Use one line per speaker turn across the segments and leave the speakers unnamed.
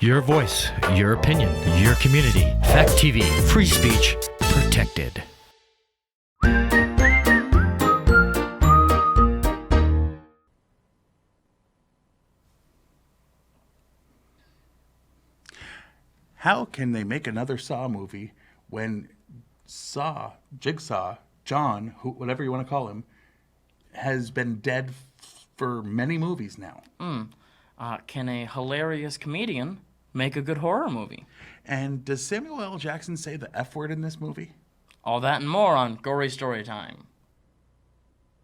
Your voice, your opinion, your community. Fact TV, free speech, protected.
How can they make another Saw movie when Jigsaw, John, whatever you want to call him, has been dead for many movies now?
Can a hilarious comedian make a good horror movie?
And does Samuel L. Jackson say the F word in this movie?
All that and more on Gory Storytime.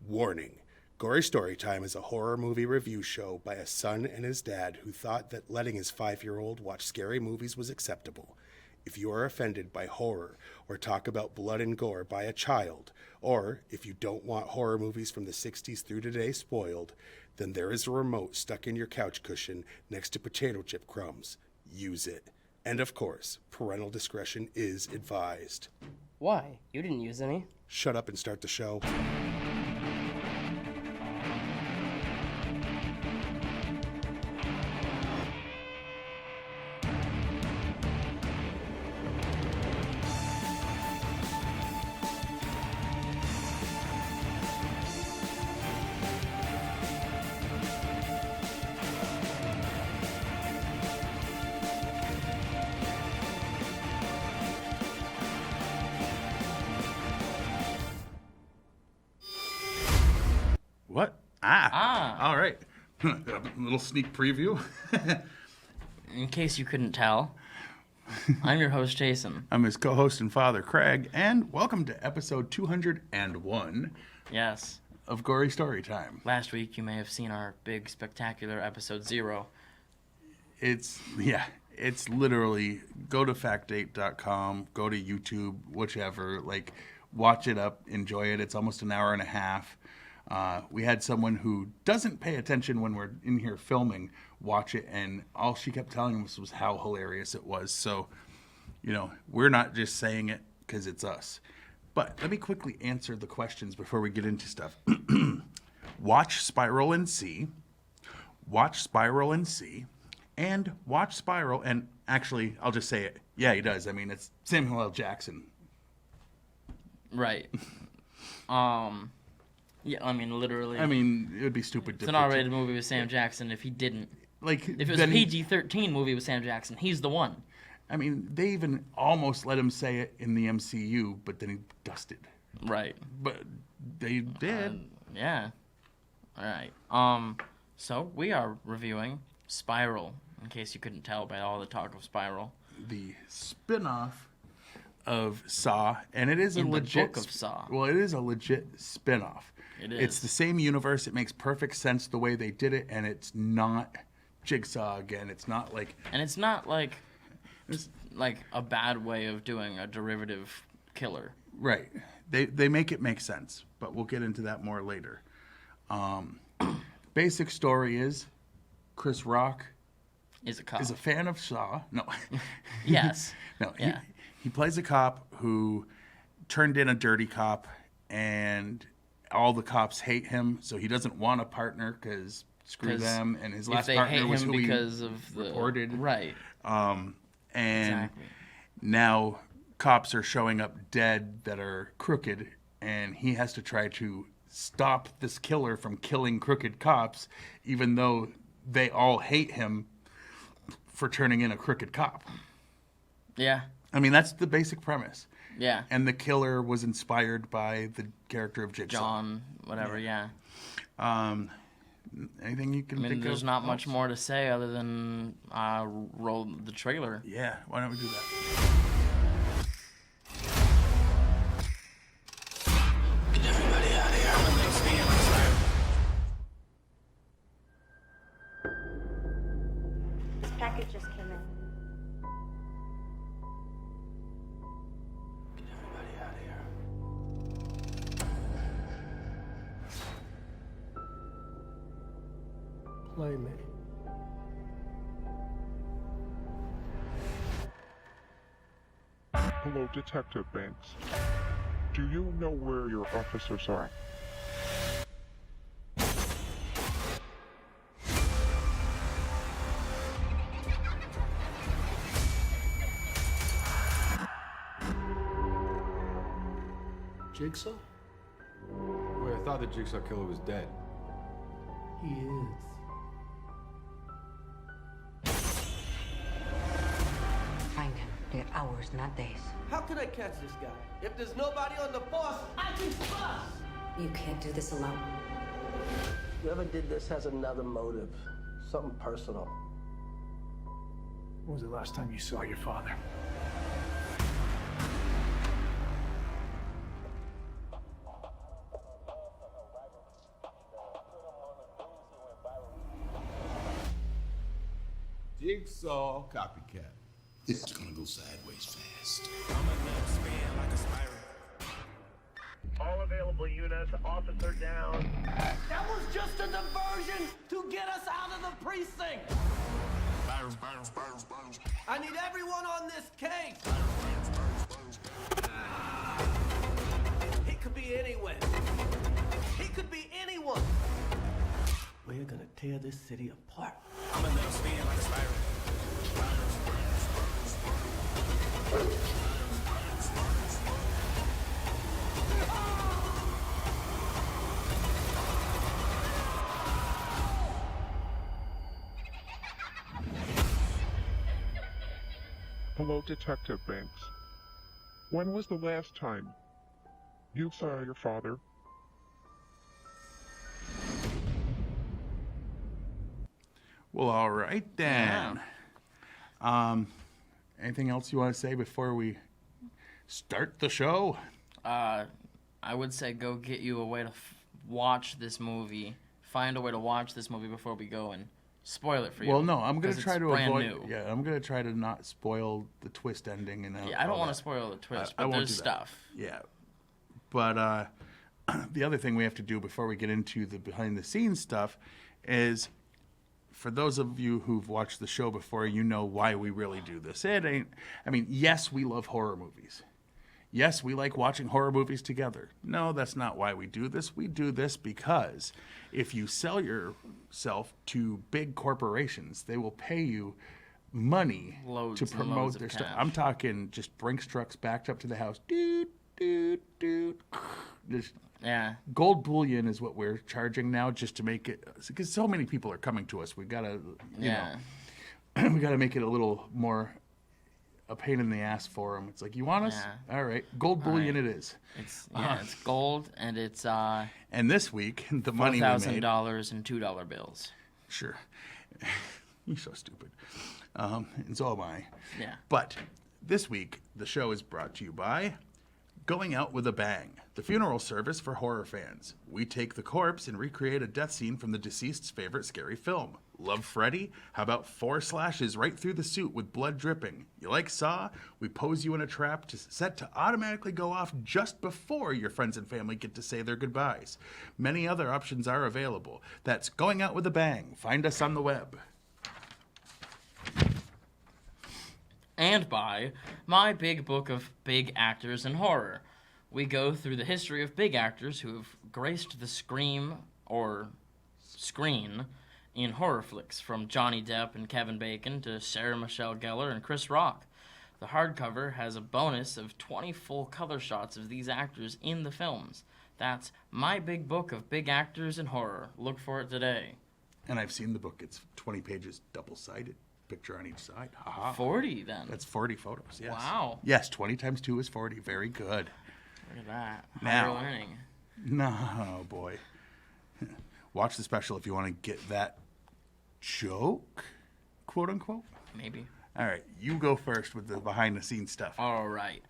Warning. Gory Storytime is a horror movie review show by a son and his dad who thought that letting his 5-year-old watch scary movies was acceptable. If you are offended by horror or talk about blood and gore by a child, or if you don't want horror movies from the 60s through today spoiled, then there is a remote stuck in your couch cushion next to potato chip crumbs. Use it. And of course, parental discretion is advised.
Why? You didn't use any.
Shut up and start the show.
What? All right. A little sneak preview.
In case you couldn't tell, I'm your host, Jason.
I'm his co-host and father, Craig, and welcome to episode 201
Yes.
of Gory Storytime.
Last week, you may have seen our big, spectacular episode 0.
It's literally go to factdate.com, go to YouTube, whichever, watch it up, enjoy it. It's almost an hour and a half. We had someone who doesn't pay attention when we're in here filming watch it, and all she kept telling us was how hilarious it was. So, we're not just saying it because it's us. But let me quickly answer the questions before we get into stuff. Watch Spiral and See. Watch Spiral and See. And watch Spiral. And actually, I'll just say it. Yeah, he does. I mean, it's Samuel L. Jackson.
Right. Yeah, I mean, literally.
I mean, it would be stupid to...
It's an R-rated movie with Sam Jackson if he didn't. If it was a PG-13 movie with Sam Jackson, he's the one.
I mean, they even almost let him say it in the MCU, but then he dusted.
Right.
But they did.
Yeah. All right. So we are reviewing Spiral, in case you couldn't tell by all the talk of Spiral.
The spin-off of Saw, and it is
In
a
the
legit...
book of Saw.
Well, it is a legit spin-off.
It is.
It's the same universe. It makes perfect sense the way they did it, and it's not Jigsaw again. It's not like...
And it's not like a bad way of doing a derivative killer.
Right. They make it make sense, but we'll get into that more later. Basic story is Chris Rock
Is a cop.
is a fan of Saw. No.
Yes.
No.
Yeah.
He plays a cop who turned in a dirty cop, and all the cops hate him, so he doesn't want a partner because screw them. And his last partner was who
because
he
of the
reported.
Right.
And
Exactly.
now cops are showing up dead that are crooked, and he has to try to stop this killer from killing crooked cops, even though they all hate him for turning in a crooked cop.
Yeah.
I mean, that's the basic premise.
Yeah.
And the killer was inspired by the character of Jigsaw.
John, whatever, yeah.
Anything you can think of?
There's not much more to say other than roll the trailer.
Yeah, why don't we do that?
Get everybody out of here.
This package just came in.
Get everybody out of here.
Play me.
Hello, Detective Banks. Do you know where your officers are?
Jigsaw?
Wait, I thought the Jigsaw Killer was dead.
He is.
Find him. They got hours, not days.
How can I catch this guy? If there's nobody on the force, I can bust!
You can't do this alone.
Whoever did this has another motive. Something personal.
When was the last time you saw your father?
Jigsaw copycat.
This is gonna go sideways fast.
All available units, officer down.
That was just a diversion to get us out of the precinct! I need everyone on this case! He could be anywhere. He could be anyone. We're gonna tear this city apart. I'm gonna let him spin like a spiral.
Hello, Detective Banks. When was the last time you saw your father?
Well, all right then. Anything else you want to say before we start the show?
I would say go get you a way to watch this movie. Find a way to watch this movie before we go and spoil it for you.
Well, no, I'm going to
'cause
try
it's
to
brand
avoid.
new.
Yeah, I'm going to try to not spoil the twist ending and
Yeah, I don't want to spoil the twist,
I
but
won't
there's
do that.
stuff.
Yeah, but the other thing we have to do before we get into the behind the scenes stuff is, for those of you who've watched the show before, you know why we really do this. It ain't. I mean, yes, we love horror movies. Yes, we like watching horror movies together. No, that's not why we do this. We do this because if you sell yourself to big corporations, they will pay you money
Loads
to
and
promote
loads of
their stuff.
cash.
I'm talking just Brinks trucks backed up to the house. Doot, doot, doot. Just
Yeah.
gold bullion is what we're charging now, just to make it, because so many people are coming to us. We gotta, you know, we gotta make it a little more a pain in the ass for them. It's like, you want us?
Yeah.
All right, gold bullion it is.
It's it's gold, and it's
and this week the money we made,
$4,000 in $2 bills.
Sure, you're so stupid. And so am I.
Yeah.
But this week the show is brought to you by Going Out with a Bang, the funeral service for horror fans. We take the corpse and recreate a death scene from the deceased's favorite scary film. Love Freddy? How about 4 slashes right through the suit with blood dripping? You like Saw? We pose you in a trap set to automatically go off just before your friends and family get to say their goodbyes. Many other options are available. That's Going Out with a Bang. Find us on the web.
And by my big book of big actors in horror. We go through the history of big actors who have graced the screen in horror flicks, from Johnny Depp and Kevin Bacon to Sarah Michelle Gellar and Chris Rock. The hardcover has a bonus of 20 full color shots of these actors in the films. That's my big book of big actors in horror. Look for it today.
And I've seen the book. It's 20 pages, double-sided. Picture on each side. Haha.
40 then.
That's 40 photos, yes.
Wow.
Yes, 20 times 2 is 40. Very good.
Look at that.
Now,
Higher learning.
No, boy. Watch the special if you want to get that joke, quote unquote.
Maybe.
All right, you go first with the behind-the-scenes stuff.
All right.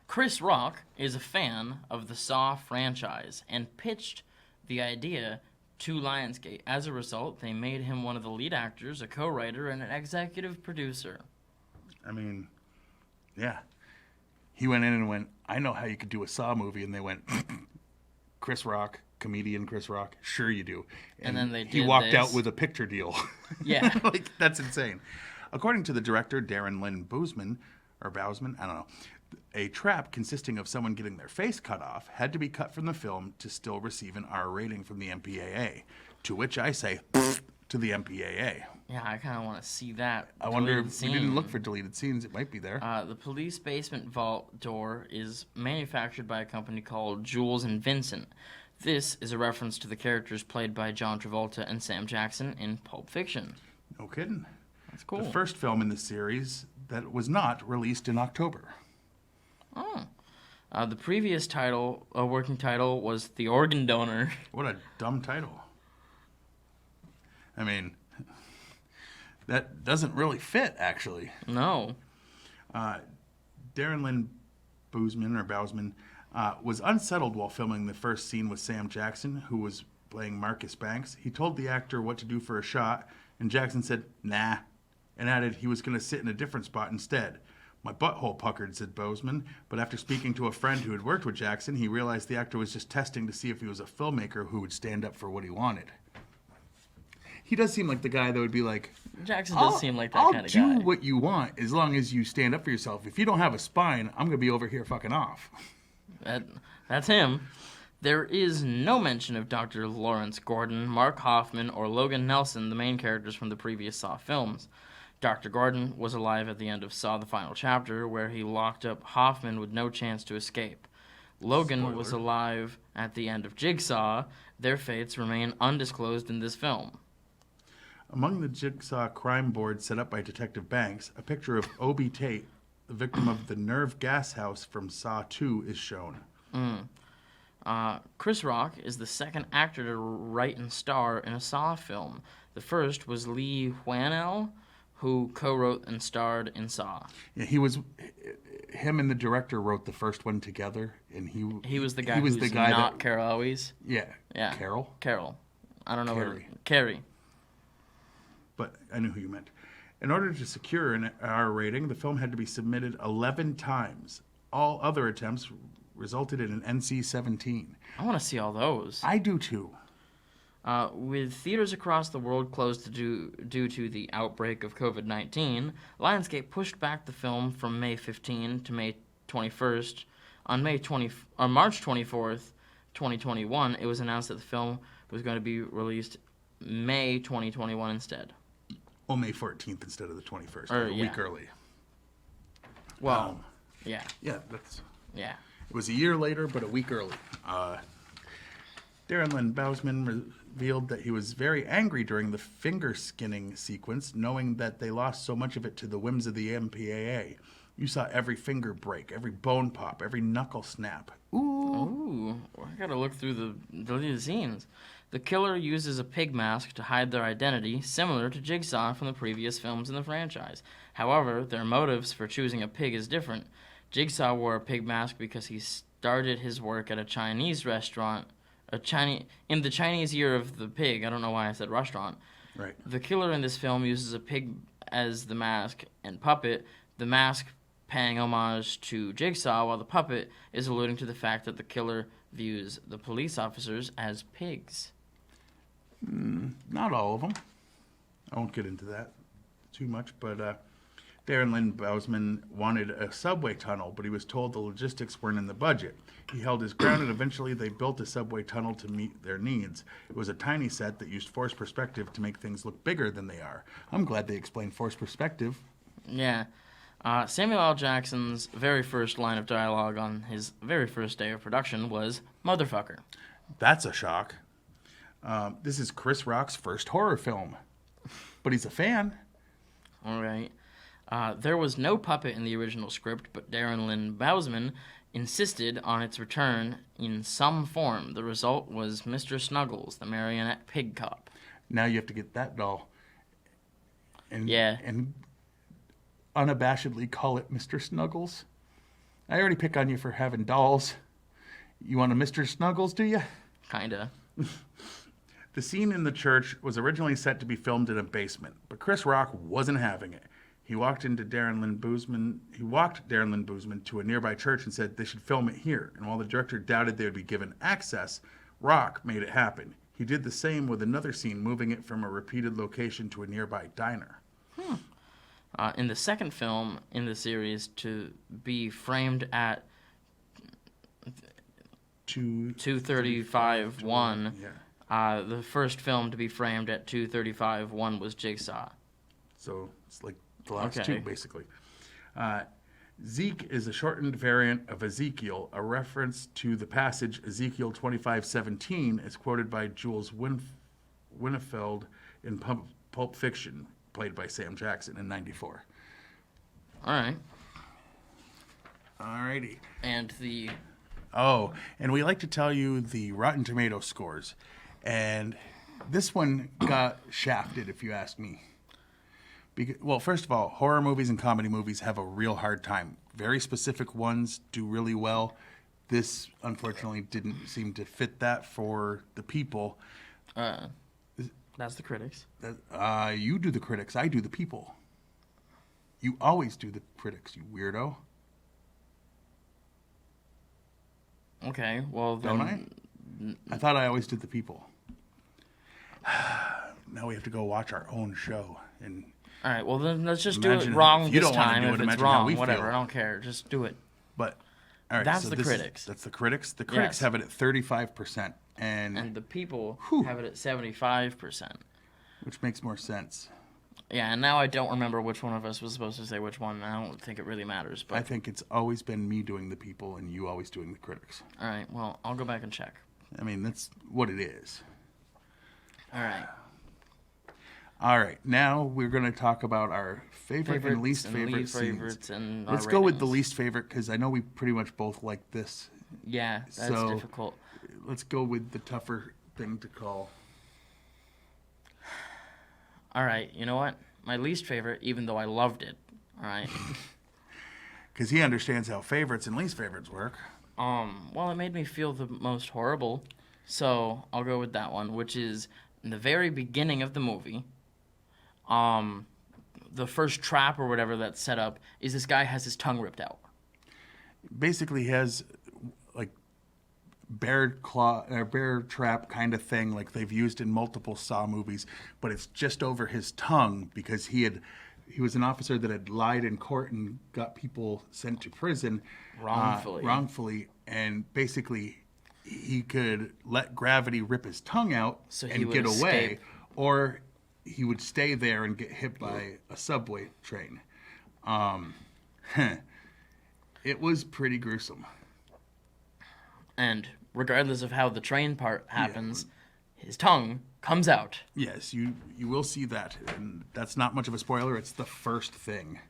Chris Rock is a fan of the Saw franchise and pitched the idea to Lionsgate. As a result, they made him one of the lead actors, a co-writer, and an executive producer.
I mean, yeah. He went in and went, I know how you could do a Saw movie, and they went, Chris Rock, comedian Chris Rock, sure you do.
And then they did
he walked
this.
out with a picture deal.
Yeah.
Like, that's insane. According to the director, Darren Lynn Bousman, I don't know, a trap consisting of someone getting their face cut off had to be cut from the film to still receive an R rating from the MPAA. To which I say, to the MPAA.
Yeah, I kind of want to see that.
I wonder
deleted
if we didn't
scene.
look for deleted scenes. It might be there.
The police basement vault door is manufactured by a company called Jules and Vincent. This is a reference to the characters played by John Travolta and Sam Jackson in Pulp Fiction.
No kidding.
That's cool.
The first film in the series that was not released in October.
Oh. The previous title, working title, was The Organ Donor.
What a dumb title. I mean, that doesn't really fit, actually.
No.
Darren Lynn Bousman was unsettled while filming the first scene with Sam Jackson, who was playing Marcus Banks. He told the actor what to do for a shot, and Jackson said, nah, and added he was going to sit in a different spot instead. My butthole puckered, said Bousman, but after speaking to a friend who had worked with Jackson, he realized the actor was just testing to see if he was a filmmaker who would stand up for what he wanted. He does seem like the guy that would be like,
Jackson does seem like that kind of guy.
I'll do what you want as long as you stand up for yourself. If you don't have a spine, I'm going to be over here fucking off.
That's him. There is no mention of Dr. Lawrence Gordon, Mark Hoffman, or Logan Nelson, the main characters from the previous Saw films. Dr. Gordon was alive at the end of Saw the Final Chapter, where he locked up Hoffman with no chance to escape. Logan was alive at the end of Jigsaw. Their fates remain undisclosed in this film.
Among the Jigsaw crime board set up by Detective Banks, a picture of Obie Tate, the victim of the nerve gas house from Saw 2, is shown.
Chris Rock is the second actor to write and star in a Saw film. The first was Lee Whannell, who co-wrote and starred in Saw.
Yeah, him and the director wrote the first one together, and
he was the guy who's not Carol Elwes.
Yeah.
Yeah.
Carol.
I don't know.
Carrie. But I knew who you meant. In order to secure an R rating, the film had to be submitted 11 times. All other attempts resulted in an NC-17.
I want to see all those.
I do too.
With theaters across the world closed due to the outbreak of COVID-19, Lionsgate pushed back the film from May 15 to May 21st. On March 24th, 2021, it was announced that the film was going to be released May 2021 instead.
Well, May 14th instead of the 21st, a week early.
Well, yeah.
Yeah, that's...
Yeah.
It was a year later, but a week early. Darren Lynn Bousman revealed that he was very angry during the finger skinning sequence, knowing that they lost so much of it to the whims of the MPAA. You saw every finger break, every bone pop, every knuckle snap.
Ooh, I gotta look through the deleted scenes. The killer uses a pig mask to hide their identity, similar to Jigsaw from the previous films in the franchise. However, their motives for choosing a pig is different. Jigsaw wore a pig mask because he started his work at a Chinese restaurant, in the Chinese Year of the Pig. I don't know why I said restaurant.
Right.
The killer in this film uses a pig as the mask and puppet, the mask paying homage to Jigsaw, while the puppet is alluding to the fact that the killer views the police officers as pigs.
Not all of them. I won't get into that too much, but Darren Lynn Bousman wanted a subway tunnel, but he was told the logistics weren't in the budget. He held his ground, and eventually they built a subway tunnel to meet their needs. It was a tiny set that used forced perspective to make things look bigger than they are. I'm glad they explained forced perspective.
Yeah. Samuel L. Jackson's very first line of dialogue on his very first day of production was, "Motherfucker."
That's a shock. This is Chris Rock's first horror film, but he's a fan.
All right. There was no puppet in the original script, but Darren Lynn Bousman insisted on its return in some form. The result was Mr. Snuggles, the marionette pig cop.
Now you have to get that doll. And unabashedly call it Mr. Snuggles. I already pick on you for having dolls. You want a Mr. Snuggles, do you?
Kinda.
The scene in the church was originally set to be filmed in a basement, but Chris Rock wasn't having it. He walked Darren Lynn Bousman to a nearby church and said they should film it here. And while the director doubted they would be given access, Rock made it happen. He did the same with another scene, moving it from a repeated location to a nearby diner.
In the second film in the series to be framed at 235-1, The first film to be framed at 235, one was Jigsaw.
So it's like the last
Okay.
two, basically. Zeke is a shortened variant of Ezekiel, a reference to the passage Ezekiel 25:17 as quoted by Jules Winnefeld in Pulp Fiction, played by Sam Jackson in 94.
All right.
Alrighty.
And the...
Oh, and we like to tell you the Rotten Tomato scores. And this one got shafted, if you ask me. Well, first of all, horror movies and comedy movies have a real hard time. Very specific ones do really well. This, unfortunately, didn't seem to fit that for the people.
That's the critics.
You do the critics. I do the people. You always do the critics, you weirdo.
Okay, well then...
Don't I? I thought I always did the people. Now we have to go watch our own show. And
all right, well then let's just do
imagine
it wrong
if you
this
don't wanna
time.
do it,
If it's
imagine how we
wrong, whatever,
feel.
I don't care. Just do it.
But all right,
That's
so
the
this
critics.
That's the critics. The critics
Yes.
have it at 35%,
And the people have it at 75%.
which makes more sense.
Yeah, and now I don't remember which one of us was supposed to say which one. I don't think it really matters. But
I think it's always been me doing the people and you always doing the critics.
all right, well, I'll go back and check.
I mean, that's what it is.
All right.
All right, now we're going to talk about our favorite and least favorite scenes.
favorites and our
Let's go with the
ratings.
least favorite because I know we pretty much both like this.
Yeah, that's
So,
difficult.
Let's go with the tougher thing to call.
All right, you know what? My least favorite, even though I loved it. All right.
Because he understands how favorites and least favorites work.
Well, it made me feel the most horrible, so I'll go with that one, which is in the very beginning of the movie. The first trap or whatever that's set up is this guy has his tongue ripped out.
Basically, he has like bear trap kind of thing, like they've used in multiple Saw movies, but it's just over his tongue because he was an officer that had lied in court and got people sent to prison wrongfully, and basically he could let gravity rip his tongue out
So he
and
would
get away,
escape.
or he would stay there and get hit by a subway train. It was pretty gruesome.
And regardless of how the train part happens, his tongue comes out.
Yes, you will see that, and that's not much of a spoiler. It's the first thing.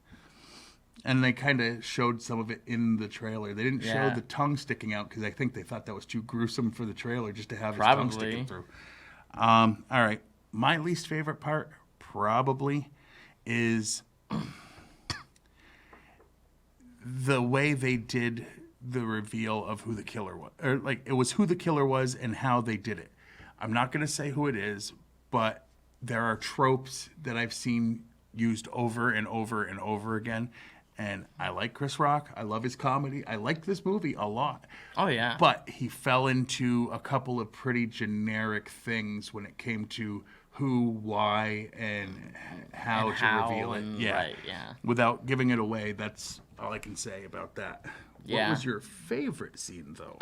And they kind of showed some of it in the trailer. They didn't show the tongue sticking out because I think they thought that was too gruesome for the trailer just to have his tongue sticking through. All right. My least favorite part probably is the way they did the reveal of who the killer was. Or like it was who the killer was and how they did it. I'm not going to say who it is, but there are tropes that I've seen used over and over and over again. And I like Chris Rock. I love his comedy. I like this movie a lot.
Oh, yeah.
But he fell into a couple of pretty generic things when it came to who, why, and how to reveal it.
Right, yeah.
Without giving it away, that's all I can say about that.
Yeah.
What was your favorite scene, though?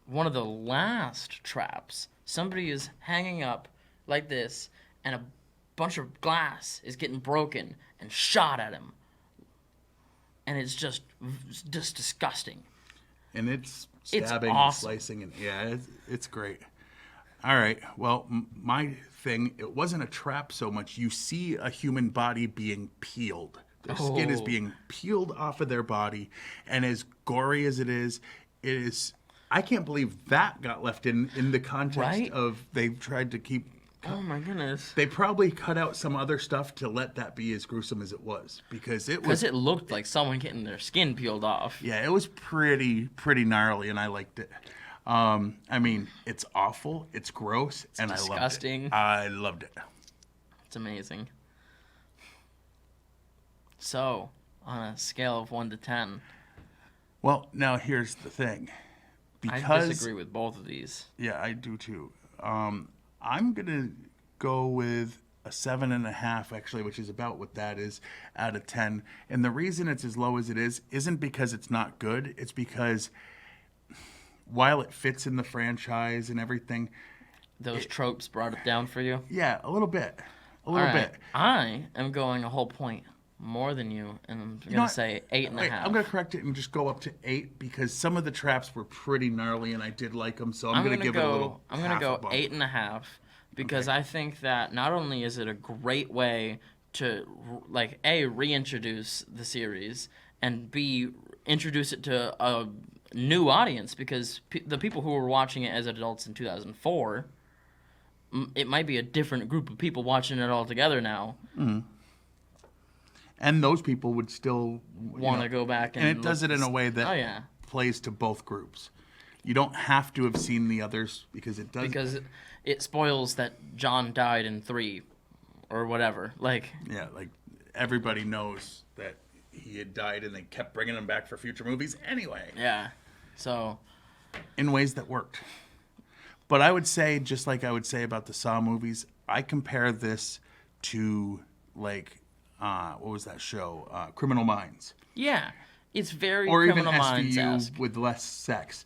One of the last traps, somebody is hanging up like this, and a bunch of glass is getting broken and shot at him. And it's just disgusting.
And it's
It's
stabbing
awesome.
and slicing, and it's great. All right, well, my thing, it wasn't a trap so much. You see a human body being peeled. Their skin is being peeled off of their body, and as gory as it is, I can't believe that got left in the context
Right?
of they've tried to keep.
Oh my goodness.
They probably cut out some other stuff to let that be as gruesome as it was because
it looked like someone getting their skin peeled off.
Yeah, it was pretty gnarly, and I liked it. I mean, it's awful, it's gross, and
disgusting.
I loved it.
It's amazing. So, on a scale of 1 to 10,
Well, now here's the thing.
I disagree with both of these.
Yeah, I do too. I'm gonna go with a 7.5, actually, which is about what that is out of 10. And the reason it's as low as it is isn't because it's not good. It's because while it fits in the franchise and everything,
Those tropes brought it down for you?
yeah, a little bit. A
All
little
right.
bit.
I am going a whole point more than you, and I'm
You know
going
what?
to say 8.5.
I'm going to correct it and just go up to 8 because some of the traps were pretty gnarly and I did like them, so I'm going to give it a little.
I'm going to
half
go
a bump.
8.5 because I think that not only is it a great way to, like, A, reintroduce the series, and B, introduce it to a new audience because the people who were watching it as adults in 2004, it might be a different group of people watching it all together now.
Mm-hmm. And those people would still
want to go back and
it does it in a way that plays to both groups. You don't have to have seen the others because it does.
Because it spoils that John died in 3 or whatever. Like
everybody knows that he had died and they kept bringing him back for future movies anyway.
Yeah. So
in ways that worked. But I would say, just like I would say about the Saw movies, I compare this to like what was that show? Criminal Minds.
Yeah. It's very
or even
Criminal Minds-esque.
SVU with less sex.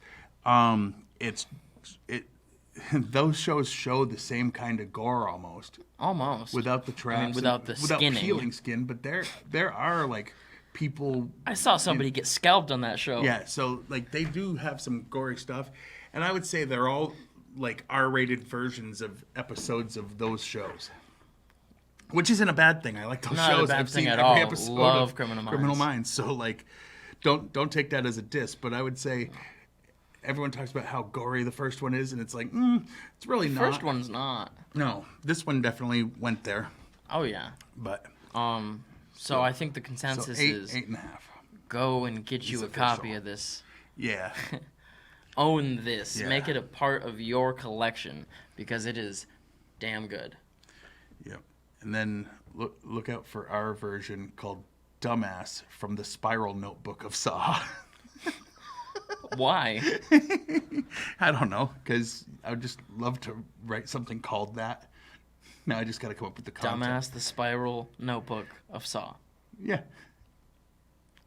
Those shows show the same kind of gore almost.
Almost.
Without the traps.
I mean, without the skinning.
Without peeling skin, but there are like people.
I saw somebody get scalped on that show.
Yeah, so like they do have some gory stuff, and I would say they're all like R-rated versions of episodes of those shows. Which isn't a bad thing. I like those
Not
shows.
a bad
I've
thing
seen
at
every
all.
episode
Love
of
Criminal Minds.
So like, don't take that as a diss. But I would say everyone talks about how gory the first one is, and it's like, it's really
The
not.
first one's not.
No, this one definitely went there.
Oh yeah.
But
so I think the consensus is
8.5.
Go and get you a copy of this.
Yeah.
Own this.
Yeah.
Make it a part of your collection because it is damn good.
Yep. And then look out for our version called Dumbass from the Spiral Notebook of Saw.
Why?
I don't know, because I would just love to write something called that. Now I just got to come up with the content.
Dumbass, the Spiral Notebook of Saw.
Yeah.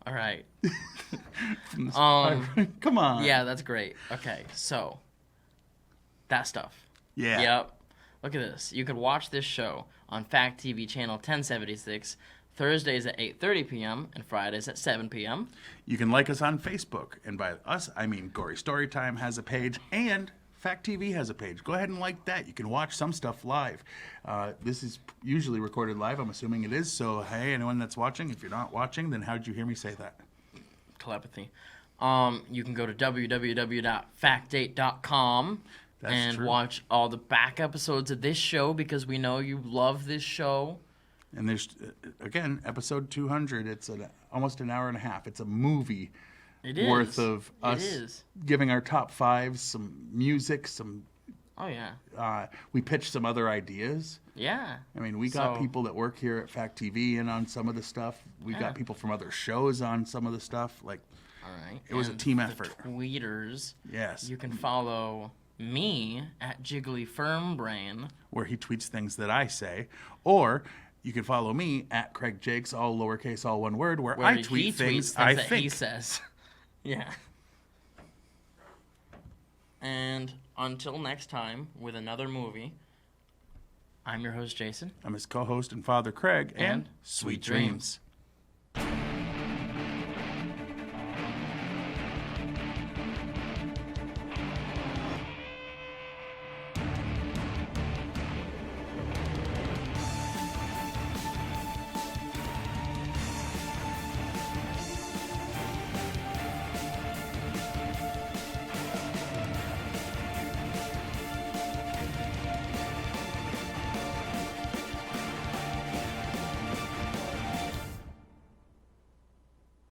All right.
Come on.
Yeah, that's great. Okay, so that stuff.
Yeah.
Yep. Look at this. You could watch this show on Fact TV channel 1076 Thursdays at 8:30 p.m. and Fridays at 7 p.m.
You can like us on Facebook, and by us I mean Gory Storytime has a page and Fact TV has a page. Go ahead and like that. You can watch some stuff live. This is usually recorded live. I'm assuming it is. So hey, anyone that's watching, if you're not watching, then how did you hear me say that?
Telepathy. You can go to www.factdate.com and
true.
watch all the back episodes of this show because we know you love this show.
And there's, again, episode 200. It's almost an hour and a half. It's a movie worth of us giving our top fives, some music, some...
Oh, yeah.
We pitched some other ideas.
Yeah.
I mean, we got people that work here at Fact TV in on some of the stuff. We got people from other shows on some of the stuff. Like,
all right.
It was a team effort.
Tweeters.
Yes.
You can follow me at Jiggly Firm Brain,
where he tweets things that I say, or you can follow me at Craig Jakes, all lowercase, all one word, where I tweet things I
that
think.
he says. Yeah. And until next time with another movie, I'm your host Jason.
I'm his co-host and father Craig, and
sweet dreams.